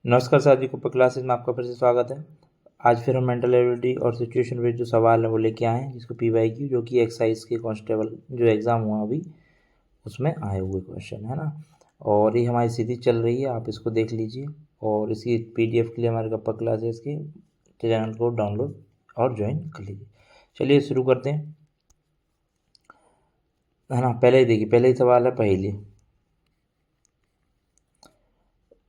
नमस्कार साथी को क्लासेस में आपका फिर से स्वागत है। आज फिर हम मेंटल एबिलिटी और सिचुएशन बेस्ड जो सवाल है वो लेके आए हैं, जिसको PYQ जो कि एक्साइज के कांस्टेबल जो एग्ज़ाम हुआ अभी उसमें आए हुए क्वेश्चन है ना। और ये हमारी सीरीज चल रही है, आप इसको देख लीजिए और इसकी PDF के लिए हमारे कप्पा क्लासेस के चैनल को डाउनलोड और ज्वाइन कर लीजिए। चलिए शुरू करते हैं, है ना। पहले ही देखिए, पहले ही सवाल है पहले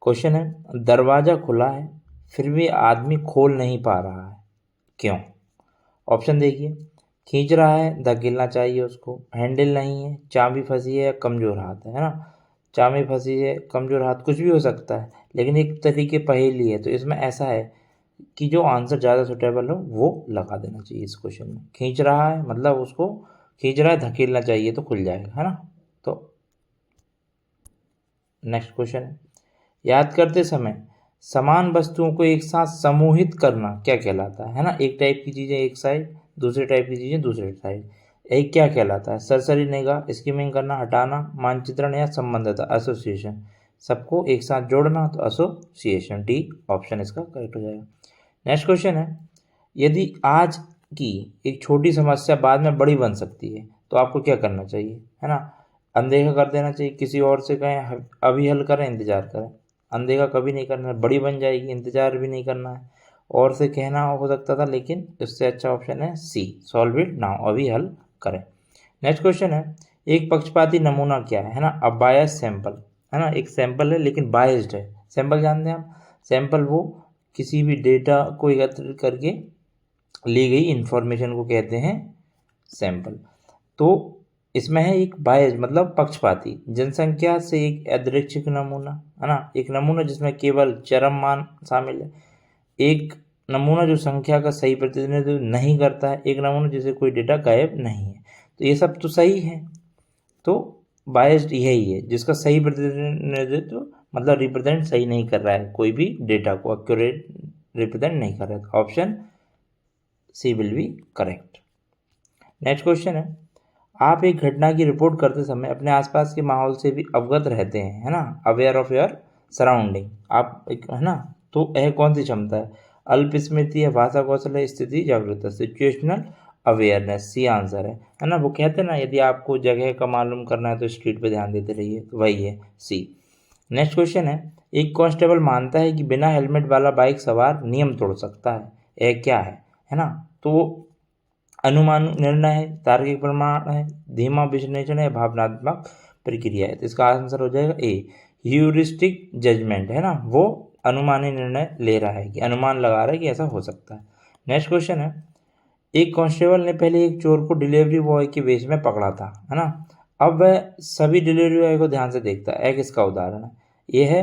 क्वेश्चन है, दरवाज़ा खुला है फिर भी आदमी खोल नहीं पा रहा है, क्यों? ऑप्शन देखिए, खींच रहा है, धकेलना चाहिए उसको, हैंडल नहीं है, चाबी फंसी है या कमज़ोर हाथ है ना। चाबी फंसी है, कमज़ोर हाथ, कुछ भी हो सकता है, लेकिन एक तरीके पहेली है तो इसमें ऐसा है कि जो आंसर ज़्यादा सुटेबल हो वो लगा देना चाहिए इस क्वेश्चन में। खींच रहा है मतलब उसको खींच रहा है, धकेलना चाहिए तो खुल जाएगा, है ना। तो नेक्स्ट क्वेश्चन है, याद करते समय समान वस्तुओं को एक साथ समूहित करना क्या कहलाता है ना। एक टाइप की चीज़ें एक साइड, दूसरे टाइप की चीज़ें दूसरे साइड, एक क्या कहलाता है? सरसरी निगाह, स्किमिंग करना, हटाना, मानचित्रण या संबंधता, एसोसिएशन। सबको एक साथ जोड़ना तो एसोसिएशन, डी ऑप्शन इसका करेक्ट हो जाएगा। नेक्स्ट क्वेश्चन है, यदि आज की एक छोटी समस्या बाद में बड़ी बन सकती है तो आपको क्या करना चाहिए, है ना। अनदेखा कर देना चाहिए, किसी और से कहें अभी हल करें, इंतजार करें। अनदेखा कभी नहीं करना, बड़ी बन जाएगी, इंतजार भी नहीं करना है। और से कहना हो सकता था, लेकिन इससे अच्छा ऑप्शन है सी, सॉल्व इट नाउ, अभी हल करें। नेक्स्ट क्वेश्चन है, एक पक्षपाती नमूना क्या है ना। अब बायस सैंपल, है ना, एक सैंपल है लेकिन बायस्ड है। सैंपल जानते हैं आप, सैंपल वो किसी भी डेटा को एकत्रित करके ली गई इंफॉर्मेशन को कहते हैं सैंपल। तो इसमें है एक बायस मतलब पक्षपाती, जनसंख्या से एक यादृच्छिक नमूना, है ना, एक नमूना जिसमें केवल चरम मान शामिल है, एक नमूना जो संख्या का सही प्रतिनिधित्व नहीं करता है, एक नमूना जिसे कोई डेटा गायब नहीं है। तो ये सब तो सही है, तो बायस्ड यही है जिसका सही प्रतिनिधित्व मतलब रिप्रेजेंट सही नहीं कर रहा है, कोई भी डेटा को एक्यूरेट रिप्रेजेंट नहीं कर रहा है। Option C will be correct. Next question है, आप एक घटना की रिपोर्ट करते समय अपने आसपास के माहौल से भी अवगत रहते हैं, है ना, अवेयर ऑफ योर सराउंडिंग। आप एक, है ना, तो यह कौन सी क्षमता है? अल्प स्मृति है, भाषा कौशल है, स्थिति जागरूकता, सिचुएशनल अवेयरनेस, सी आंसर है ना। वो कहते हैं ना, यदि आपको जगह का मालूम करना है तो स्ट्रीट पे ध्यान देते रहिए, तो वही है सी। नेक्स्ट क्वेश्चन है, एक कांस्टेबल मानता है कि बिना हेलमेट वाला बाइक सवार नियम तोड़ सकता है, यह क्या है ना। तो अनुमान निर्णय है, तार्किक प्रमाण है, धीमा विश्लेषण है, भावनात्मक प्रक्रिया है। तो इसका आंसर हो जाएगा ए, ह्यूरिस्टिक जजमेंट, है ना। वो अनुमानी निर्णय ले रहा है, कि अनुमान लगा रहा है कि ऐसा हो सकता है। नेक्स्ट क्वेश्चन है, एक कांस्टेबल ने पहले एक चोर को डिलीवरी बॉय के वेश में पकड़ा था, है ना। अब वह सभी डिलीवरी बॉय को ध्यान से देखता है, एक इसका उदाहरण है। ये है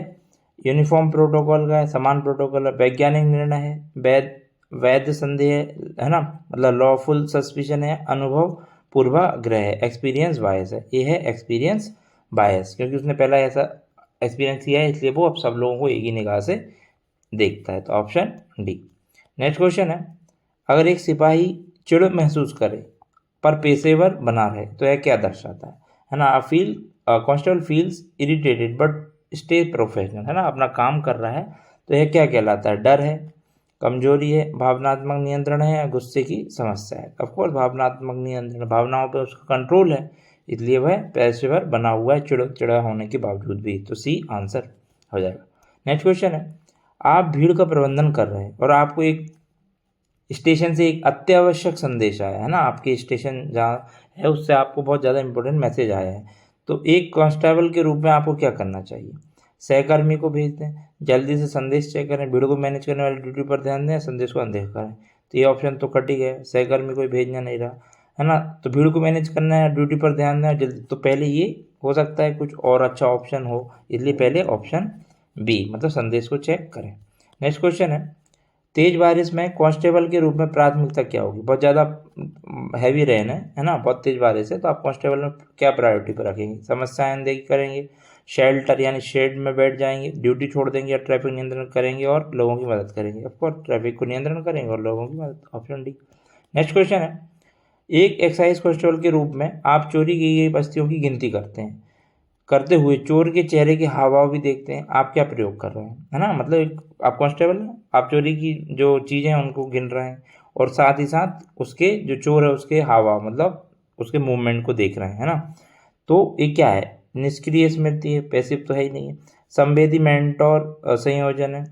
यूनिफॉर्म प्रोटोकॉल का है, समान प्रोटोकॉल है, वैज्ञानिक निर्णय है, वैध संदेह है ना, मतलब लॉफुल सस्पिशन है, अनुभव पूर्वाग्रह है, एक्सपीरियंस बायस है। ये है एक्सपीरियंस बायस, क्योंकि उसने पहला ऐसा एक्सपीरियंस किया है, इसलिए वो अब सब लोगों को एक ही निगाह से देखता है। तो ऑप्शन डी। नेक्स्ट क्वेश्चन है, अगर एक सिपाही चिढ़ महसूस करे पर पेशेवर बना रहे तो यह क्या दर्शाता है ना। Constable feels irritated but stay professional, है ना, अपना काम कर रहा है, तो यह क्या कहलाता है? डर है, कमजोरी है, भावनात्मक नियंत्रण है, या गुस्से की समस्या है। ऑफकोर्स भावनात्मक नियंत्रण, भावनाओं पर उसका कंट्रोल है, इसलिए वह पेशेवर बना हुआ है चिड़ा होने के बावजूद भी। तो सी आंसर हो जाएगा। नेक्स्ट क्वेश्चन है, आप भीड़ का प्रबंधन कर रहे हैं और आपको एक स्टेशन से एक अत्यावश्यक संदेश आया है ना, आपके स्टेशन जहाँ है उससे आपको बहुत ज़्यादा इंपॉर्टेंट मैसेज आया है, तो एक कांस्टेबल के रूप में आपको क्या करना चाहिए? सहकर्मी को भेज दें, जल्दी से संदेश चेक करें, भीड़ को मैनेज करने वाली ड्यूटी पर ध्यान दें, संदेश को अनदेखा करें। तो ये ऑप्शन तो कट ही गया, सहकर्मी को भेजना नहीं रहा, है ना। तो भीड़ को मैनेज करना है, ड्यूटी पर ध्यान दें जल्दी, तो पहले ये हो सकता है कुछ और अच्छा ऑप्शन हो, इसलिए पहले ऑप्शन बी मतलब संदेश को चेक करें। नेक्स्ट क्वेश्चन है, तेज बारिश में कांस्टेबल के रूप में प्राथमिकता क्या होगी? बहुत ज़्यादा हैवी रेन है ना, बहुत तेज बारिश है, तो आप कांस्टेबल में क्या प्रायोरिटी पर रखेंगे? समस्याएं अनदेखी करेंगे, शेल्टर यानी शेड में बैठ जाएंगे, ड्यूटी छोड़ देंगे, या ट्रैफिक नियंत्रण करेंगे और लोगों की मदद करेंगे? ऑफकोर्स ट्रैफिक को नियंत्रण करेंगे और लोगों की मदद, ऑप्शन डी। नेक्स्ट क्वेश्चन है, एक एक्साइज कांस्टेबल के रूप में आप चोरी की गई वस्तुओं की गिनती करते हुए चोर के चेहरे के हाव भाव भी देखते हैं। आप क्या प्रयोग कर रहे हैं, है ना, मतलब आप कांस्टेबल हैं, आप चोरी की जो चीज़ें हैं उनको गिन रहे हैं और साथ ही साथ उसके जो चोर है उसके हाव भाव मतलब उसके मूवमेंट को देख रहे हैं, है ना। तो ये क्या है, निष्क्रिय स्मृति है, पैसिव तो है ही नहीं है। संवेदी मेंटोर संयोजन है।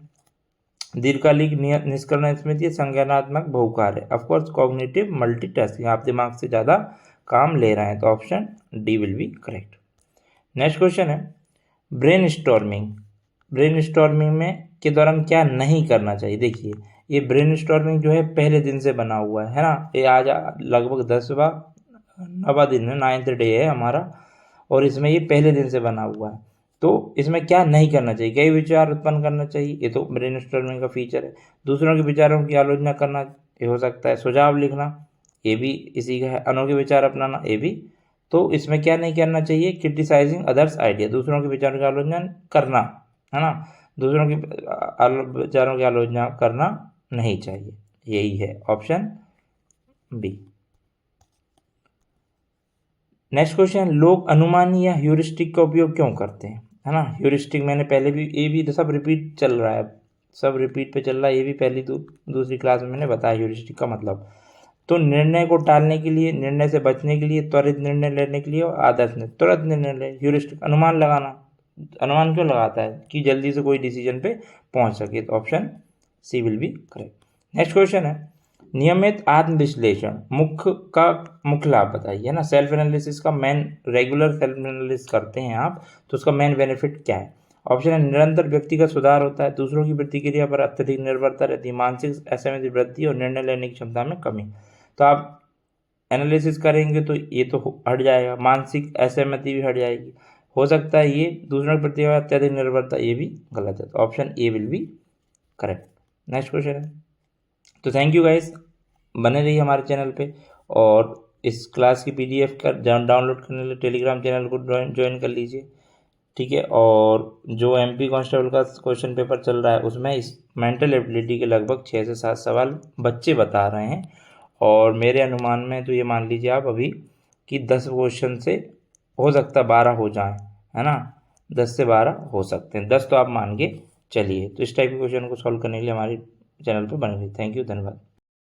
दीर्घकालिक निष्कर्ण स्मृति है। संज्ञानात्मक बहुकार है। ऑफकोर्स कॉग्निटिव मल्टीटास्किंग, आप दिमाग से ज़्यादा काम ले रहे हैं, तो option D will be correct. Next question है ब्रेन स्टॉर्मिंग। ब्रेन स्टॉर्मिंग में के दौरान क्या नहीं करना चाहिए। देखिए ये ब्रेन स्टॉर्मिंग जो है पहले दिन से बना हुआ है ना, ये आज लगभग 9वां दिन है, 9th डे है हमारा, और इसमें ये पहले दिन से बना हुआ है। तो इसमें क्या नहीं करना चाहिए, कई विचार उत्पन्न करना चाहिए, ये तो ब्रेन स्टॉर्मिंग का फीचर है। दूसरों के विचारों की आलोचना करना, ये हो सकता है। सुझाव लिखना, ये भी इसी का है। अनोखे विचार अपनाना, ये भी। तो इसमें क्या नहीं करना चाहिए, क्रिटिसाइजिंग अदर्स आइडिया, दूसरों के विचारों की आलोचना करना, है ना, दूसरों के विचारों की आलोचना करना नहीं चाहिए। यही है ऑप्शन बी। नेक्स्ट क्वेश्चन, लोग अनुमान या ह्यूरिस्टिक का उपयोग क्यों करते हैं, है ना। ह्यूरिस्टिक मैंने पहले भी, ये भी सब रिपीट चल रहा है, सब रिपीट पे चल रहा है, ये भी पहली दूसरी क्लास में मैंने बताया ह्यूरिस्टिक का मतलब। तो निर्णय को टालने के लिए, निर्णय से बचने के लिए, त्वरित निर्णय लेने के लिए और आदर्श ने तुरंत निर्णय ले। ह्यूरिस्टिक अनुमान लगाना, अनुमान क्यों लगाता है कि जल्दी से कोई डिसीजन पे पहुंच सके, तो option C will be correct. Next question है नियमित आत्मविश्लेषण मुख्य लाभ बताइए, है ना। सेल्फ एनालिसिस का मेन, रेगुलर सेल्फ एनालिसिस करते हैं आप तो उसका मेन बेनिफिट क्या है। ऑप्शन है निरंतर व्यक्तिगत सुधार होता है, दूसरों की प्रतिक्रिया पर अत्यधिक निर्भरता रहती है, मानसिक असहमति वृद्धि और निर्णय लेने की क्षमता में कमी। तो आप एनालिसिस करेंगे तो ये तो हट जाएगा, मानसिक असहमति भी हट जाएगी। हो सकता है ये दूसरों की प्रतिक्रिया पर अत्यधिक निर्भरता, ये भी गलत है, तो option A will be correct. Next question है, तो थैंक यू गाइस, बने रहिए हमारे चैनल पे और इस क्लास की PDF का डाउनलोड करने के लिए टेलीग्राम चैनल को ज्वाइन कर लीजिए, ठीक है। और जो MP कांस्टेबल का क्वेश्चन पेपर चल रहा है उसमें इस मेंटल एबिलिटी के लगभग 6 से 7 सवाल बच्चे बता रहे हैं और मेरे अनुमान में तो ये मान लीजिए आप अभी कि 10 क्वेश्चन से हो सकता 12 हो जाए, है ना, 10 से 12 हो सकते हैं, 10 तो आप मान के चलिए। तो इस टाइप के क्वेश्चन को सॉल्व करने के लिए हमारे चैनल पर बने रहिए। थैंक यू, धन्यवाद।